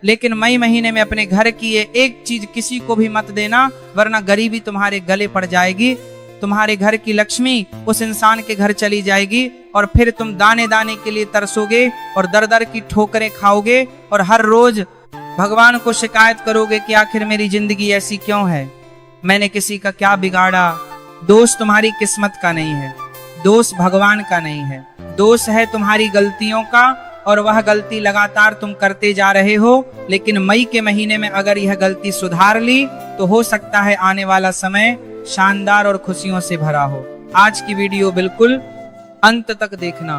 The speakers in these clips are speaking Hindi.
लेकिन मई महीने में अपने घर की ये एक चीज किसी को भी मत देना, वरना गरीबी तुम्हारे गले पड़ जाएगी। तुम्हारे घर की लक्ष्मी उस इंसान के घर चली जाएगी और फिर तुम दाने दाने के लिए तरसोगे और दर दर की ठोकरें खाओगे और हर रोज भगवान को शिकायत करोगे कि आखिर मेरी जिंदगी ऐसी क्यों है, मैंने किसी का क्या बिगाड़ा। दोष तुम्हारी किस्मत का नहीं है, दोष भगवान का नहीं है, दोष है तुम्हारी गलतियों का, और वह गलती लगातार तुम करते जा रहे हो। लेकिन मई के महीने में अगर यह गलती सुधार ली तो हो सकता है आने वाला समय शानदार और खुशियों से भरा हो। आज की वीडियो बिल्कुल अंत तक देखना।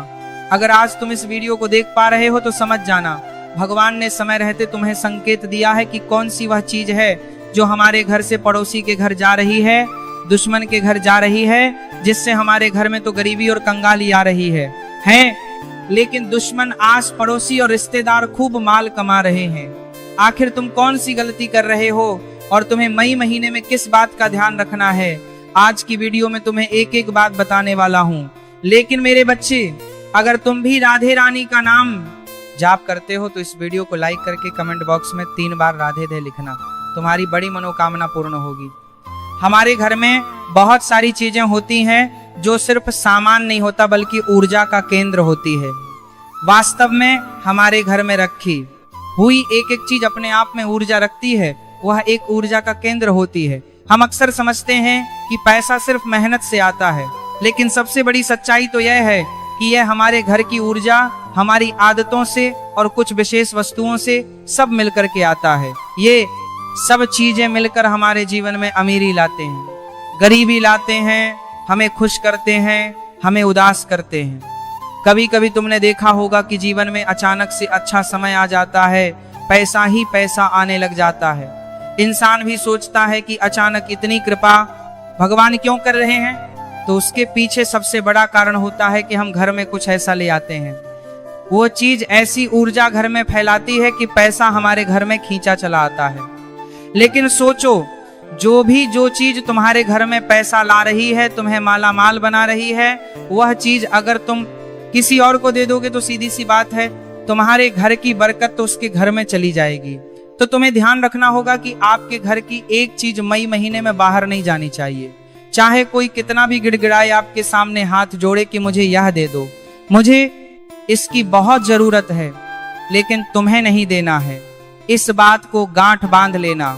अगर आज तुम इस वीडियो को देख पा रहे हो तो समझ जाना भगवान ने समय रहते तुम्हें संकेत दिया है कि कौन सी वह चीज है जो हमारे घर से पड़ोसी के घर जा रही है, दुश्मन के घर जा रही है, जिससे हमारे घर में तो गरीबी और कंगाली आ रही है। लेकिन दुश्मन, आस पड़ोसी और रिश्तेदार खूब माल कमा रहे हैं। आखिर तुम कौन सी गलती कर रहे हो और तुम्हें मई महीने में किस बात का ध्यान रखना है, आज की वीडियो में तुम्हें एक एक बात बताने वाला हूँ। लेकिन मेरे बच्चे, अगर तुम भी राधे रानी का नाम जाप करते हो तो इस वीडियो को लाइक करके कमेंट बॉक्स में 3 बार राधे दे लिखना, तुम्हारी बड़ी मनोकामना पूर्ण होगी। हमारे घर में बहुत सारी चीजें होती हैं जो सिर्फ सामान नहीं होता बल्कि ऊर्जा का केंद्र होती है। वास्तव में हमारे घर में रखी हुई एक एक चीज अपने आप में ऊर्जा रखती है, वह एक ऊर्जा का केंद्र होती है। हम अक्सर समझते हैं कि पैसा सिर्फ मेहनत से आता है, लेकिन सबसे बड़ी सच्चाई तो यह है कि यह हमारे घर की ऊर्जा हमारी आदतों से और कुछ विशेष वस्तुओं से सब मिलकर के आता है। ये सब चीजें मिलकर हमारे जीवन में अमीरी लाते हैं, गरीबी लाते हैं, हमें खुश करते हैं, हमें उदास करते हैं। कभी कभी तुमने देखा होगा कि जीवन में अचानक से अच्छा समय आ जाता है, पैसा ही पैसा आने लग जाता है। इंसान भी सोचता है कि अचानक इतनी कृपा भगवान क्यों कर रहे हैं, तो उसके पीछे सबसे बड़ा कारण होता है कि हम घर में कुछ ऐसा ले आते हैं। वो चीज ऐसी ऊर्जा घर में फैलाती है कि पैसा हमारे घर में खींचा चला आता है। लेकिन सोचो, जो चीज तुम्हारे घर में पैसा ला रही है, तुम्हें माला माल बना रही है, वह चीज अगर तुम किसी और को दे दोगे तो सीधी सी बात है तुम्हारे घर की बरकत तो उसके घर में चली जाएगी। तो तुम्हें ध्यान रखना होगा कि आपके घर की एक चीज मई महीने में बाहर नहीं जानी चाहिए। चाहे कोई कितना भी गिड़गिड़ाए आपके सामने हाथ जोड़े कि मुझे यह दे दो, मुझे इसकी बहुत जरूरत है, लेकिन तुम्हें नहीं देना है। इस बात को गांठ बांध लेना।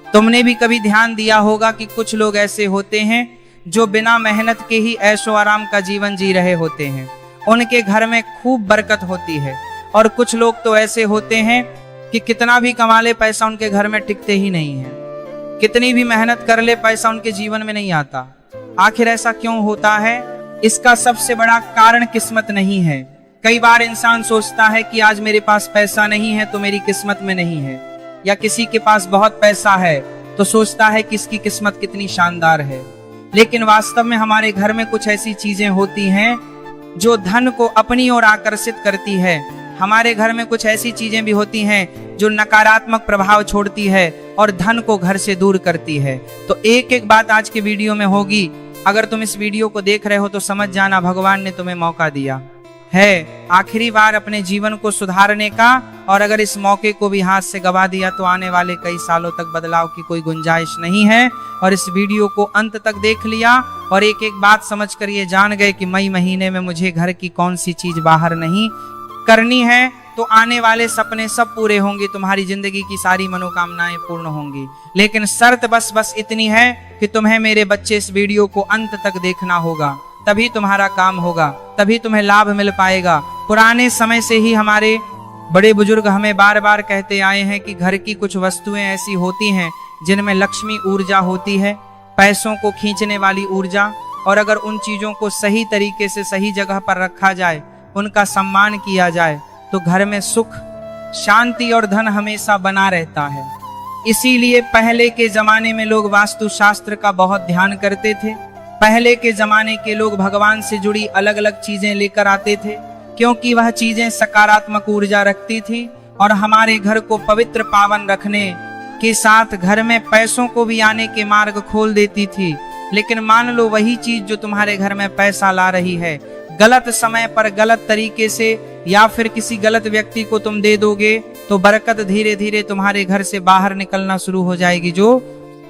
तुमने भी कभी ध्यान दिया होगा कि कुछ लोग ऐसे होते हैं जो बिना मेहनत के ही ऐशो आराम का जीवन जी रहे होते हैं, उनके घर में खूब बरकत होती है। और कुछ लोग तो ऐसे होते हैं कि कितना भी कमा ले पैसा उनके घर में टिकते ही नहीं है, कितनी भी मेहनत कर ले पैसा उनके जीवन में नहीं आता। आखिर ऐसा क्यों होता है? इसका सबसे बड़ा कारण किस्मत नहीं है। कई बार इंसान सोचता है कि आज मेरे पास पैसा नहीं है तो मेरी किस्मत में नहीं है, या किसी के पास बहुत पैसा है तो सोचता है कि इसकी किस्मत कितनी शानदार है। लेकिन वास्तव में हमारे घर में कुछ ऐसी चीजें होती हैं जो धन को अपनी ओर आकर्षित करती है। हमारे घर में कुछ ऐसी चीजें भी होती हैं जो नकारात्मक प्रभाव छोड़ती है और धन को घर से दूर करती है। तो एक एक बात आज के वीडियो में होगी। अगर तुम इस वीडियो को देख रहे हो तो समझ जाना भगवान ने तुम्हें मौका दिया है आखिरी बार अपने जीवन को सुधारने का, और अगर इस मौके को भी हाथ से गवा दिया तो आने वाले कई सालों तक बदलाव की कोई गुंजाइश नहीं है। और इस वीडियो को अंत तक देख लिया और एक एक बात समझ कर ये जान गए कि मई महीने में मुझे घर की कौन सी चीज बाहर नहीं करनी है, तो आने वाले सपने सब पूरे होंगे, तुम्हारी जिंदगी की सारी मनोकामनाएं पूर्ण होंगी। लेकिन शर्त बस इतनी है कि तुम्हें मेरे बच्चे इस वीडियो को अंत तक देखना होगा, तभी तुम्हारा काम होगा, तभी तुम्हें लाभ मिल पाएगा। पुराने समय से ही हमारे बड़े बुजुर्ग हमें बार बार कहते आए हैं कि घर की कुछ वस्तुएं ऐसी होती हैं जिनमें लक्ष्मी ऊर्जा होती है, पैसों को खींचने वाली ऊर्जा, और अगर उन चीजों को सही तरीके से सही जगह पर रखा जाए, उनका सम्मान किया जाए, तो घर में सुख, शांति और धन हमेशा बना रहता है। इसीलिए पहले के जमाने में लोग वास्तु शास्त्र का बहुत ध्यान करते थे। पहले के जमाने के लोग भगवान से जुड़ी अलग अलग चीजें लेकर आते थे, क्योंकि वह चीजें सकारात्मक ऊर्जा रखती थी और हमारे घर को पवित्र पावन रखने के साथ घर में पैसों को भी आने के मार्ग खोल देती थी। लेकिन मान लो वही चीज जो तुम्हारे घर में पैसा ला रही है, गलत समय पर गलत तरीके से या फिर किसी गलत व्यक्ति को तुम दे दोगे तो बरकत धीरे धीरे तुम्हारे घर से बाहर निकलना शुरू हो जाएगी। जो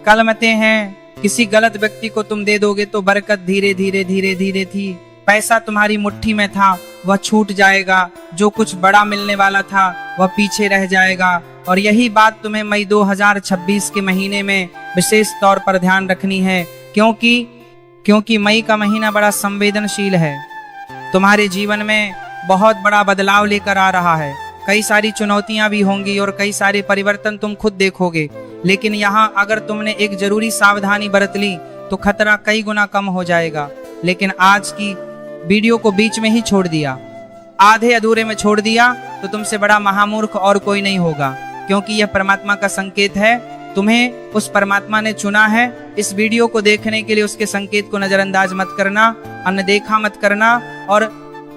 कलमतें हैं, किसी गलत व्यक्ति को तुम दे दोगे तो बरकत धीरे धीरे धीरे धीरे थी, पैसा तुम्हारी मुट्ठी में था वह छूट जाएगा, जो कुछ बड़ा मिलने वाला था वह पीछे रह जाएगा। और यही बात तुम्हें मई 2026 के महीने में विशेष तौर पर ध्यान रखनी है, क्योंकि मई का महीना बड़ा संवेदनशील है। तुम्हारे जीवन में बहुत बड़ा बदलाव लेकर आ रहा है। कई सारी चुनौतियां भी होंगी और कई सारे परिवर्तन तुम खुद देखोगे, लेकिन यहाँ अगर तुमने एक जरूरी सावधानी बरत ली तो खतरा कई गुना कम हो जाएगा। लेकिन आज की वीडियो को बीच में ही छोड़ दिया, आधे अधूरे में छोड़ दिया तो तुमसे बड़ा महामूर्ख और कोई नहीं होगा, क्योंकि यह परमात्मा का संकेत है। तुम्हें उस परमात्मा ने चुना है इस वीडियो को देखने के लिए। उसके संकेत को नजरअंदाज मत करना, अनदेखा मत करना और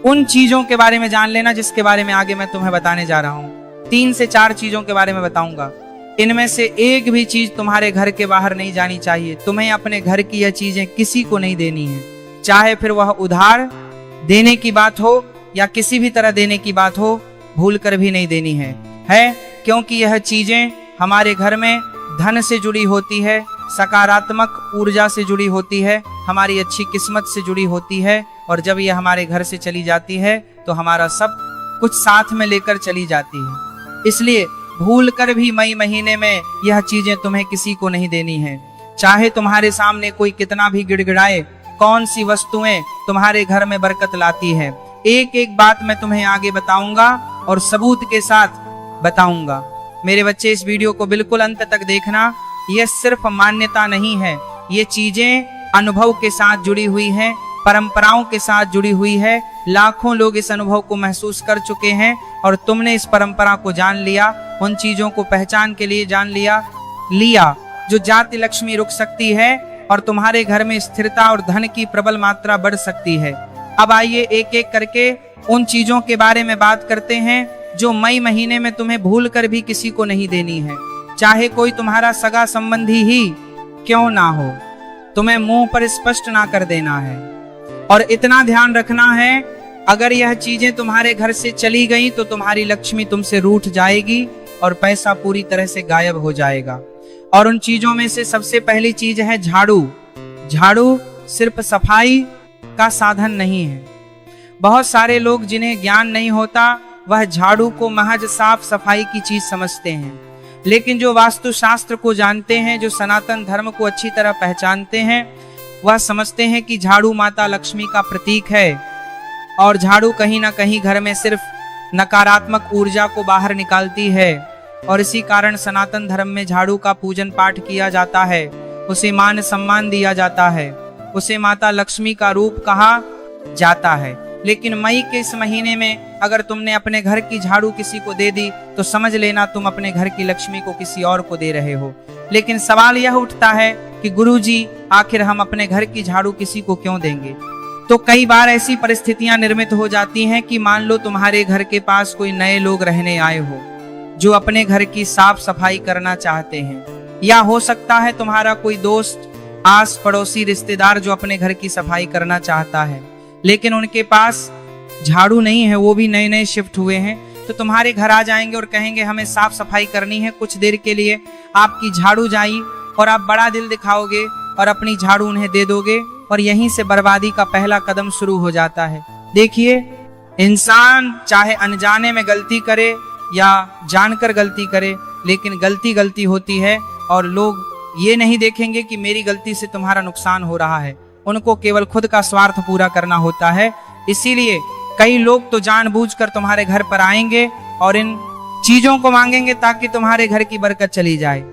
उन चीजों के बारे में जान लेना जिसके बारे में आगे मैं तुम्हें बताने जा रहा हूँ। 3 से 4 चीजों के बारे में बताऊंगा। इनमें से एक भी चीज तुम्हारे घर के बाहर नहीं जानी चाहिए। तुम्हें अपने घर की यह चीजें किसी को नहीं देनी है, चाहे फिर वह उधार देने की बात हो या किसी भी तरह देने की बात हो, भूल कर भी नहीं देनी है क्योंकि यह चीजें हमारे घर में धन से जुड़ी होती है, सकारात्मक ऊर्जा से जुड़ी होती है, हमारी अच्छी किस्मत से जुड़ी होती है। और जब यह हमारे घर से चली जाती है तो हमारा सब कुछ साथ में लेकर चली जाती है। इसलिए भूल कर भी मई महीने में यह चीजें तुम्हें किसी को नहीं देनी है। चाहे तुम्हारे सामने कोई कितना भी गिड़गिड़ाए, कौन सी वस्तुएं तुम्हारे घर में बरकत लाती है, एक एक बात मैं तुम्हें आगे बताऊंगा और सबूत के साथ बताऊंगा। मेरे बच्चे, इस वीडियो को बिल्कुल अंत तक देखना। यह सिर्फ मान्यता नहीं है, ये चीजें अनुभव के साथ जुड़ी हुई हैं, परंपराओं के साथ जुड़ी हुई है। लाखों लोग इस अनुभव को महसूस कर चुके हैं और तुमने इस परंपरा को जान लिया, उन चीजों को पहचान के लिए जान लिया जो जाति लक्ष्मी रुक सकती है और तुम्हारे घर में स्थिरता और धन की प्रबल मात्रा बढ़ सकती है। अब आइए एक एक करके उन चीजों के बारे में बात करते हैं जो मई महीने में तुम्हें भूल कर भी किसी को नहीं देनी है, चाहे कोई तुम्हारा सगा संबंधी ही क्यों ना हो। तुम्हें मुंह पर स्पष्ट ना कर देना है और इतना ध्यान रखना है, अगर यह चीजें तुम्हारे घर से चली गई तो तुम्हारी लक्ष्मी तुमसे रूठ जाएगी और पैसा पूरी तरह से गायब हो जाएगा। और उन चीजों में से सबसे पहली चीज है झाड़ू। झाड़ू सिर्फ सफाई का साधन नहीं है। बहुत सारे लोग जिन्हें ज्ञान नहीं होता वह झाड़ू को महज साफ सफाई की चीज समझते हैं, लेकिन जो वास्तुशास्त्र को जानते हैं, जो सनातन धर्म को अच्छी तरह पहचानते हैं, वह समझते हैं कि झाड़ू माता लक्ष्मी का प्रतीक है और झाड़ू कहीं ना कहीं घर में सिर्फ नकारात्मक ऊर्जा को बाहर निकालती है। और इसी कारण सनातन धर्म में झाड़ू का पूजन पाठ किया जाता है, उसे मान सम्मान दिया जाता है, उसे माता लक्ष्मी का रूप कहा जाता है। लेकिन मई के इस महीने में अगर तुमने अपने घर की झाड़ू किसी को दे दी तो समझ लेना तुम अपने घर की लक्ष्मी को किसी और को दे रहे हो। लेकिन सवाल यह उठता है कि गुरुजी, आखिर हम अपने घर की झाड़ू किसी को क्यों देंगे? तो कई बार ऐसी परिस्थितियां निर्मित हो जाती हैं कि मान लो तुम्हारे घर के पास कोई नए लोग रहने आए हो जो अपने घर की साफ सफाई करना चाहते हैं, या हो सकता है तुम्हारा कोई दोस्त, आस पड़ोसी, रिश्तेदार जो अपने घर की सफाई करना चाहता है, लेकिन उनके पास झाड़ू नहीं है, वो भी नए नए शिफ्ट हुए हैं, तो तुम्हारे घर आ जाएंगे और कहेंगे हमें साफ सफाई करनी है, कुछ देर के लिए आपकी झाड़ू जाई, और आप बड़ा दिल दिखाओगे और अपनी झाड़ू उन्हें दे दोगे और यहीं से बर्बादी का पहला कदम शुरू हो जाता है। देखिए, इंसान चाहे अनजाने में गलती करे या जानकर गलती करे, लेकिन गलती गलती होती है और लोग ये नहीं देखेंगे कि मेरी गलती से तुम्हारा नुकसान हो रहा है, उनको केवल खुद का स्वार्थ पूरा करना होता है। इसीलिए कई लोग तो जानबूझकर तुम्हारे घर पर आएंगे और इन चीजों को मांगेंगे ताकि तुम्हारे घर की बरकत चली जाए।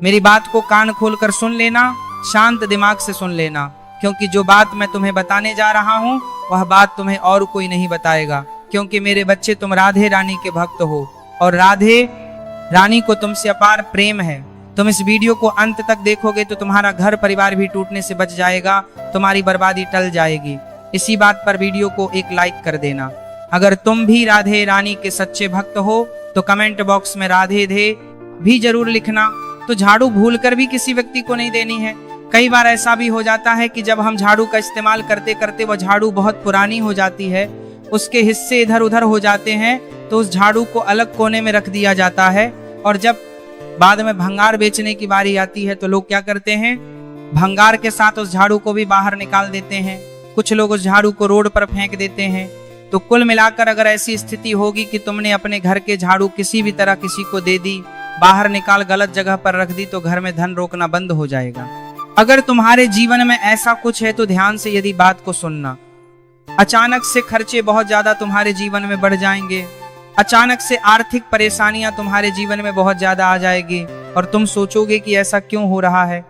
मेरी बात को कान खोलकर सुन लेना, शांत दिमाग से सुन लेना, क्योंकि जो बात मैं तुम्हें बताने जा रहा हूँ वह बात तुम्हें और कोई नहीं बताएगा। क्योंकि मेरे बच्चे, तुम राधे रानी के भक्त हो और राधे रानी को तुमसे अपार प्रेम है। तुम इस वीडियो को अंत तक देखोगे तो तुम्हारा घर परिवार भी टूटने से बच जाएगा, तुम्हारी बर्बादी टल जाएगी। इसी बात पर वीडियो को एक लाइक कर देना। अगर तुम भी राधे रानी के सच्चे भक्त हो तो कमेंट बॉक्स में राधे धे भी जरूर लिखना। तो झाड़ू भूलकर भी किसी व्यक्ति को नहीं देनी है। कई बार ऐसा भी हो जाता है कि जब हम झाड़ू का इस्तेमाल करते करते वह झाड़ू बहुत पुरानी हो जाती है, उसके हिस्से इधर उधर हो जाते हैं तो उस झाड़ू को अलग कोने में रख दिया जाता है। और जब बाद में भंगार बेचने की बारी आती है तो लोग क्या करते हैं, भंगार के साथ उस झाड़ू को भी बाहर निकाल देते हैं। कुछ लोग उस झाड़ू को रोड पर फेंक देते हैं। तो कुल मिलाकर अगर ऐसी स्थिति होगी कि तुमने अपने घर के झाड़ू किसी भी तरह किसी को दे दी, बाहर निकाल गलत जगह पर रख दी, तो घर में धन रोकना बंद हो जाएगा। अगर तुम्हारे जीवन में ऐसा कुछ है तो ध्यान से यदि बात को सुनना। अचानक से खर्चे बहुत ज्यादा तुम्हारे जीवन में बढ़ जाएंगे, अचानक से आर्थिक परेशानियां तुम्हारे जीवन में बहुत ज्यादा आ जाएगी और तुम सोचोगे कि ऐसा क्यों हो रहा है।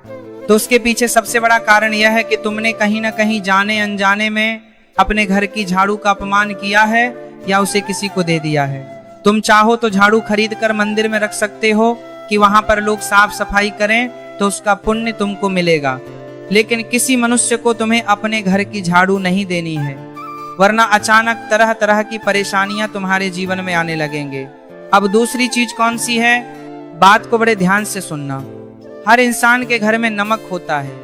तो उसके पीछे सबसे बड़ा कारण यह है कि तुमने कहीं ना कहीं जाने अनजाने में अपने घर की झाड़ू का अपमान किया है या उसे किसी को दे दिया है। तुम चाहो तो झाड़ू खरीद कर मंदिर में रख सकते हो कि वहां पर लोग साफ सफाई करें तो उसका पुण्य तुमको मिलेगा, लेकिन किसी मनुष्य को तुम्हें अपने घर की झाड़ू नहीं देनी है, वरना अचानक तरह तरह की परेशानियां तुम्हारे जीवन में आने लगेंगे। अब दूसरी चीज कौन सी है, बात को बड़े ध्यान से सुनना। हर इंसान के घर में नमक होता है।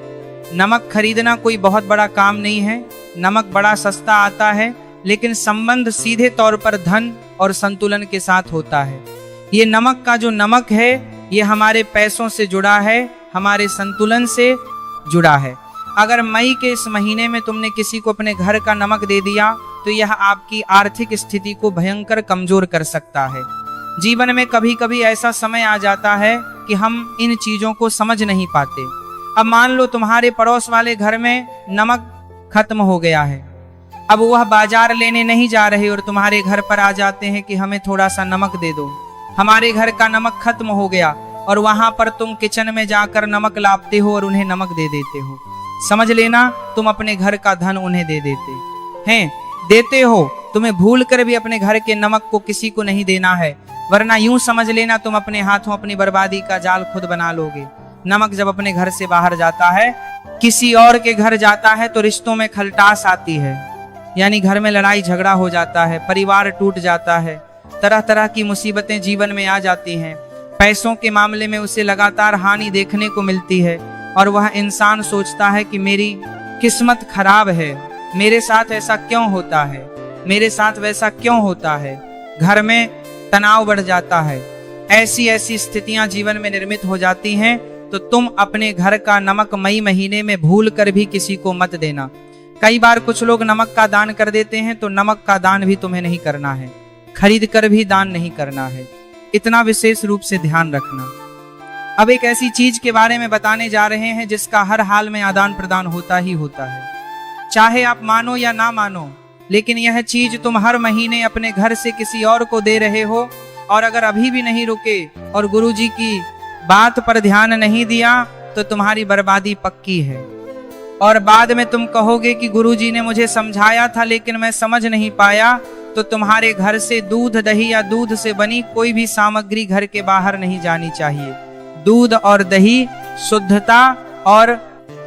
नमक खरीदना कोई बहुत बड़ा काम नहीं है, नमक बड़ा सस्ता आता है, लेकिन संबंध सीधे तौर पर धन और संतुलन के साथ होता है। ये नमक का जो नमक है ये हमारे पैसों से जुड़ा है, हमारे संतुलन से जुड़ा है। अगर मई के इस महीने में तुमने किसी को अपने घर का नमक दे दिया तो यह आपकी आर्थिक स्थिति को भयंकर कमजोर कर सकता है। जीवन में कभी कभी ऐसा समय आ जाता है कि हम इन चीजों को समझ नहीं पाते। अब मान लो तुम्हारे पड़ोस वाले घर में नमक खत्म हो गया है, अब वह बाजार लेने नहीं जा रहे और तुम्हारे घर पर आ जाते हैं कि हमें थोड़ा सा नमक दे दो, हमारे घर का नमक खत्म हो गया, और वहां पर तुम किचन में जाकर नमक लाते हो और उन्हें नमक दे देते हो। समझ लेना तुम अपने घर का धन उन्हें दे देते हैं, देते हो। तुम्हें भूल कर भी अपने घर के नमक को किसी को नहीं देना है, वरना यूं समझ लेना तुम अपने हाथों अपनी बर्बादी का जाल खुद बना लोगे। नमक जब अपने घर से बाहर जाता है, किसी और के घर जाता है, तो रिश्तों में खलटास आती है, यानी घर में लड़ाई झगड़ा हो जाता है, परिवार टूट जाता है, तरह तरह की मुसीबतें जीवन में आ जाती हैं। पैसों के मामले में उसे लगातार हानि देखने को मिलती है और वह इंसान सोचता है कि मेरी किस्मत खराब है, मेरे साथ ऐसा क्यों होता है, मेरे साथ वैसा क्यों होता है। घर में तनाव बढ़ जाता है। ऐसी ऐसी स्थितियां जीवन में निर्मित हो जाती हैं। तो तुम अपने घर का नमक मई महीने में भूल कर भी किसी को मत देना। कई बार कुछ लोग नमक का दान कर देते हैं, तो नमक का दान भी तुम्हें नहीं करना है, खरीद कर भी दान नहीं करना है। इतना विशेष रूप से ध्यान रखना। अब एक ऐसी चीज के बारे में बताने जा रहे हैं जिसका हर हाल में आदान प्रदान होता ही होता है, चाहे आप मानो या ना मानो, लेकिन यह चीज तुम हर महीने अपने घर से किसी और को दे रहे हो, और अगर अभी भी नहीं रुके और गुरुजी की बात पर ध्यान नहीं दिया तो तुम्हारी बर्बादी पक्की है। और बाद में तुम कहोगे कि गुरुजी ने मुझे समझाया था लेकिन मैं समझ नहीं पाया, तो तुम्हारे घर से दूध, दही या दूध से बनी कोई भी सामग्री घर के बाहर नहीं जानी चाहिए। दूध और दही शुद्धता और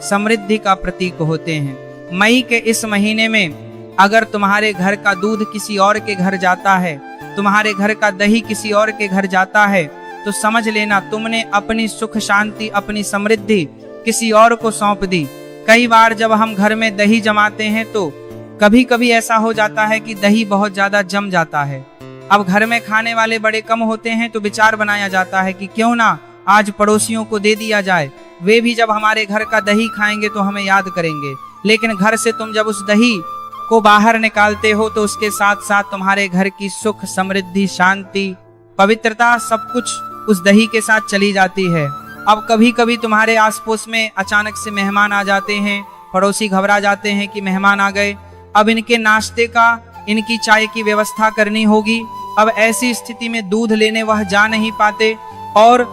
समृद्धि का प्रतीक होते हैं। मई के इस महीने में अगर तुम्हारे घर का दूध किसी और के घर जाता है, तुम्हारे घर का दही किसी और के घर जाता है, तो समझ लेना तुमने अपनी सुख शांति, अपनी समृद्धि किसी और को सौंप दी। कई बार जब हम घर में दही जमाते हैं तो कभी कभी ऐसा हो जाता है कि दही बहुत ज्यादा जम जाता है। अब घर में खाने वाले बड़े कम होते हैं तो विचार बनाया जाता है कि क्यों ना आज पड़ोसियों को दे दिया जाए, वे भी जब हमारे घर का दही खाएंगे तो हमें याद करेंगे। लेकिन घर से तुम जब उस दही को बाहर निकालते हो तो उसके साथ साथ तुम्हारे घर की सुख, समृद्धि, शांति, पवित्रता सब कुछ उस दही के साथ चली जाती है। अब कभी कभी तुम्हारे आस पड़ोस में अचानक से मेहमान आ जाते हैं, पड़ोसी घबरा जाते हैं कि मेहमान आ गए, अब इनके नाश्ते का, इनकी चाय की व्यवस्था करनी होगी। अब ऐसी स्थिति में दूध लेने वह जा नहीं पाते और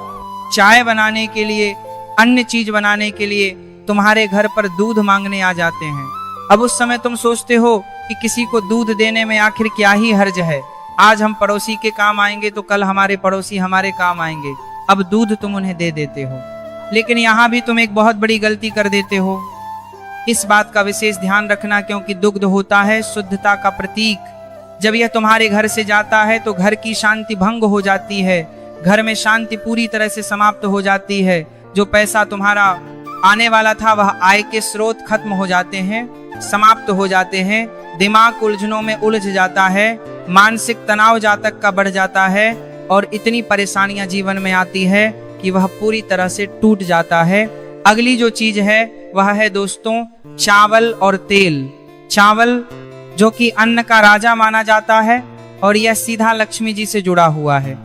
चाय बनाने के लिए, अन्य चीज बनाने के लिए तुम्हारे घर पर दूध मांगने आ जाते हैं। अब उस समय तुम सोचते हो कि किसी को दूध देने में आखिर क्या ही हर्ज है, आज हम पड़ोसी के काम आएंगे तो कल हमारे पड़ोसी हमारे काम आएंगे। अब दूध तुम उन्हें दे देते हो, लेकिन यहाँ भी तुम एक बहुत बड़ी गलती कर देते हो। इस बात का विशेष ध्यान रखना, क्योंकि दुग्ध होता है शुद्धता का प्रतीक। जब यह तुम्हारे घर से जाता है तो घर की शांति भंग हो जाती है, घर में शांति पूरी तरह से समाप्त हो जाती है। जो पैसा तुम्हारा आने वाला था वह आय के स्रोत खत्म हो जाते हैं, समाप्त हो जाते हैं। दिमाग उलझनों में उलझ जाता है, मानसिक तनाव जातक का बढ़ जाता है और इतनी परेशानियां जीवन में आती है कि वह पूरी तरह से टूट जाता है। अगली जो चीज है वह है दोस्तों चावल और तेल। चावल जो कि अन्न का राजा माना जाता है और यह सीधा लक्ष्मी जी से जुड़ा हुआ है।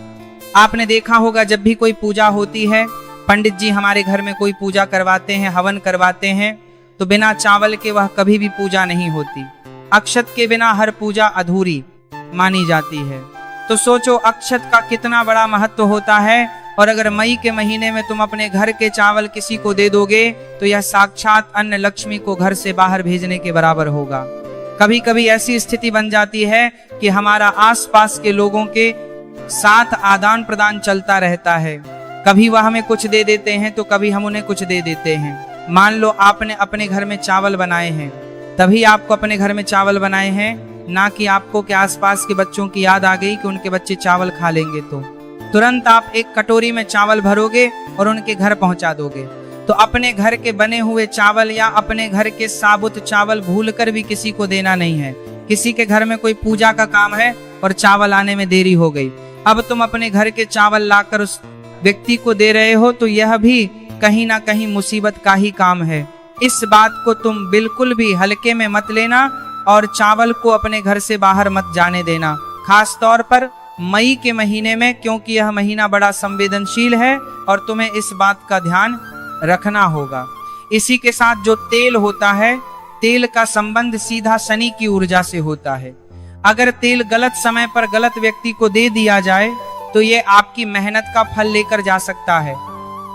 आपने देखा होगा जब भी कोई पूजा होती है, पंडित जी हमारे घर में कोई पूजा करवाते हैं, हवन करवाते हैं, तो बिना चावल के वह कभी भी पूजा नहीं होती। अक्षत के बिना हर पूजा अधूरी मानी जाती है। तो सोचो अक्षत का कितना बड़ा महत्व होता है। और अगर मई के महीने में तुम अपने घर के चावल किसी को दे दोगे तो यह साक्षात अन्न लक्ष्मी को घर से बाहर भेजने के बराबर होगा। कभी कभी ऐसी स्थिति बन जाती है कि हमारा आसपास के लोगों के साथ आदान प्रदान चलता रहता है। कभी वह हमें कुछ दे देते हैं तो कभी हम उन्हें कुछ दे देते हैं। मान लो आपने अपने घर में चावल बनाए हैं, तभी आपको अपने घर में चावल बनाए हैं, ना कि आपको के आसपास के बच्चों की याद आ गई कि उनके बच्चे चावल खा लेंगे तो तुरंत आप एक कटोरी में चावल भरोगे और उनके घर पहुंचा दोगे। तो अपने घर के बने हुए चावल या अपने घर के साबुत चावल भूलकर भी किसी को देना नहीं है। किसी के घर में कोई पूजा का काम है और चावल आने में देरी हो गई, अब तुम अपने घर के चावल लाकर उस व्यक्ति को दे रहे हो, तो यह भी कहीं ना कहीं मुसीबत का ही काम है। इस बात को तुम बिल्कुल भी हल्के में मत लेना और चावल को अपने घर से बाहर मत जाने देना, खास तौर पर मई के महीने में, क्योंकि यह महीना बड़ा संवेदनशील है और तुम्हें इस बात का ध्यान रखना होगा। इसी के साथ जो तेल होता है, तेल का संबंध सीधा शनि की ऊर्जा से होता है। अगर तेल गलत समय पर गलत व्यक्ति को दे दिया जाए तो ये आपकी मेहनत का फल लेकर जा सकता है।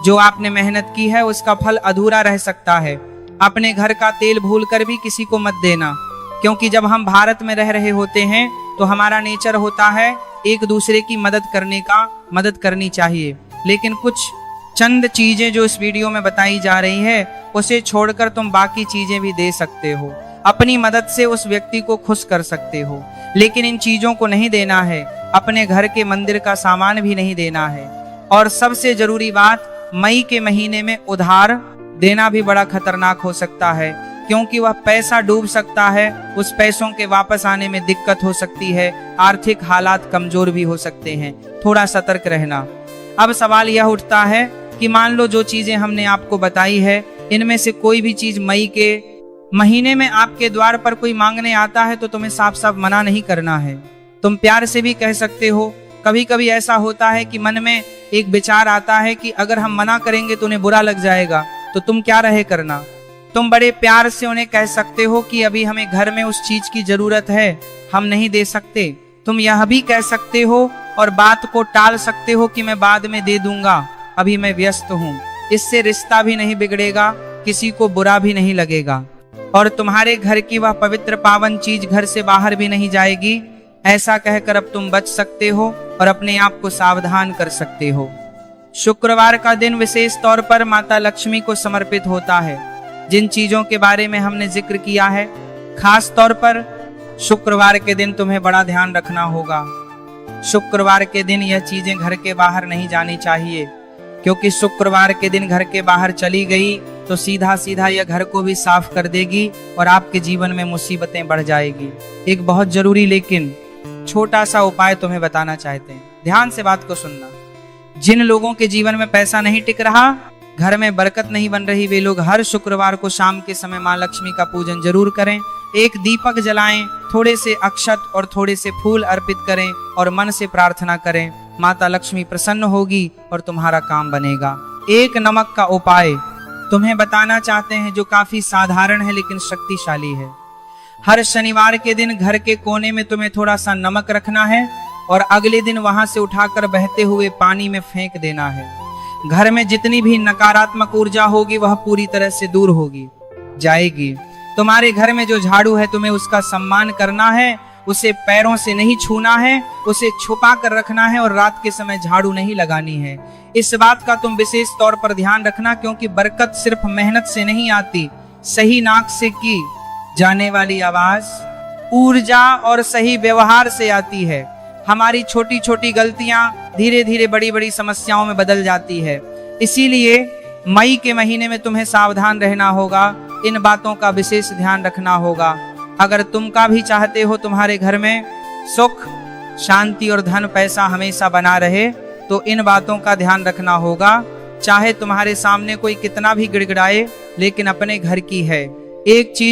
जो आपने मेहनत की है उसका फल अधूरा रह सकता है। अपने घर का तेल भूलकर भी किसी को मत देना, क्योंकि जब हम भारत में रह रहे होते हैं तो हमारा नेचर होता है एक दूसरे की मदद करने का, मदद करनी चाहिए। लेकिन कुछ चंद चीजें जो इस वीडियो में बताई जा रही है उसे छोड़कर तुम बाकी चीजें भी दे सकते हो। अपनी मदद से उस व्यक्ति को खुश कर सकते हो, लेकिन इन चीजों को नहीं देना है। अपने घर के मंदिर का सामान भी नहीं देना है। और सबसे जरूरी बात, मई के महीने में उधार देना भी बड़ा खतरनाक हो सकता है, क्योंकि वह पैसा डूब सकता है, उस पैसों के वापस आने में दिक्कत हो सकती है, आर्थिक हालात कमजोर भी हो सकते हैं। थोड़ा सतर्क रहना। अब सवाल यह उठता है कि मान लो जो चीजें हमने आपको बताई है, इनमें से कोई भी चीज मई के महीने में आपके द्वार पर कोई मांगने आता है तो तुम्हें साफ साफ मना नहीं करना है। तुम प्यार से भी कह सकते हो। कभी कभी ऐसा होता है कि मन में एक विचार आता है कि अगर हम मना करेंगे तो उन्हें बुरा लग जाएगा, तो तुम क्या रहे करना। तुम बड़े प्यार से उन्हें कह सकते हो कि अभी हमें घर में उस चीज की जरूरत है, हम नहीं दे सकते। तुम यह भी कह सकते हो और बात को टाल सकते हो कि मैं बाद में दे दूंगा, अभी मैं व्यस्त हूँ। इससे रिश्ता भी नहीं बिगड़ेगा, किसी को बुरा भी नहीं लगेगा और तुम्हारे घर की वह पवित्र पावन चीज घर से बाहर भी नहीं जाएगी। ऐसा कहकर अब तुम बच सकते हो और अपने आप को सावधान कर सकते हो। शुक्रवार का दिन विशेष तौर पर माता लक्ष्मी को समर्पित होता है। जिन चीजों के बारे में हमने जिक्र किया है, खास तौर पर शुक्रवार के दिन तुम्हें बड़ा ध्यान रखना होगा। शुक्रवार के दिन यह चीजें घर के बाहर नहीं जानी चाहिए, क्योंकि शुक्रवार के दिन घर के बाहर चली गई तो सीधा सीधा यह घर को भी साफ कर देगी और आपके जीवन में मुसीबतें बढ़ जाएगी। एक बहुत जरूरी लेकिन छोटा सा उपाय तुम्हें बताना चाहते हैं, ध्यान से बात को सुनना। जिन लोगों के जीवन में पैसा नहीं टिक रहा, घर में बरकत नहीं बन रही, वे लोग हर शुक्रवार को शाम के समय माँ लक्ष्मी का पूजन जरूर करें। एक दीपक जलाएं, थोड़े से अक्षत और थोड़े से फूल अर्पित करें और मन से प्रार्थना करें। माता लक्ष्मी प्रसन्न होगी और तुम्हारा काम बनेगा। एक नमक का उपाय तुम्हें बताना चाहते हैं जो काफी साधारण है लेकिन शक्तिशाली है। हर शनिवार के दिन घर के कोने में तुम्हें थोड़ा सा नमक रखना है और अगले दिन वहां से उठाकर बहते हुए पानी में फेंक देना है। घर में जितनी भी नकारात्मक ऊर्जा होगी वह पूरी तरह से दूर होगी, जाएगी। तुम्हारे घर में जो झाड़ू है तुम्हें उसका सम्मान करना है, उसे पैरों से नहीं छूना है, उसे छुपा कर रखना है और रात के समय झाड़ू नहीं लगानी है। इस बात का तुम विशेष तौर पर ध्यान रखना, क्योंकि बरकत सिर्फ मेहनत से नहीं आती, सही नाक से की जाने वाली आवाज, ऊर्जा और सही व्यवहार से आती है। हमारी छोटी छोटी गलतियां धीरे धीरे बड़ी बड़ी समस्याओं में बदल जाती है। इसीलिए मई के महीने में तुम्हें सावधान रहना होगा, इन बातों का विशेष ध्यान रखना होगा। अगर तुम का भी चाहते हो तुम्हारे घर में सुख, शांति और धन पैसा हमेशा बना रहे, तो इन बातों का ध्यान रखना होगा। चाहे तुम्हारे सामने कोई कितना भी गिड़गिड़ाए, लेकिन अपने घर की है एक चीज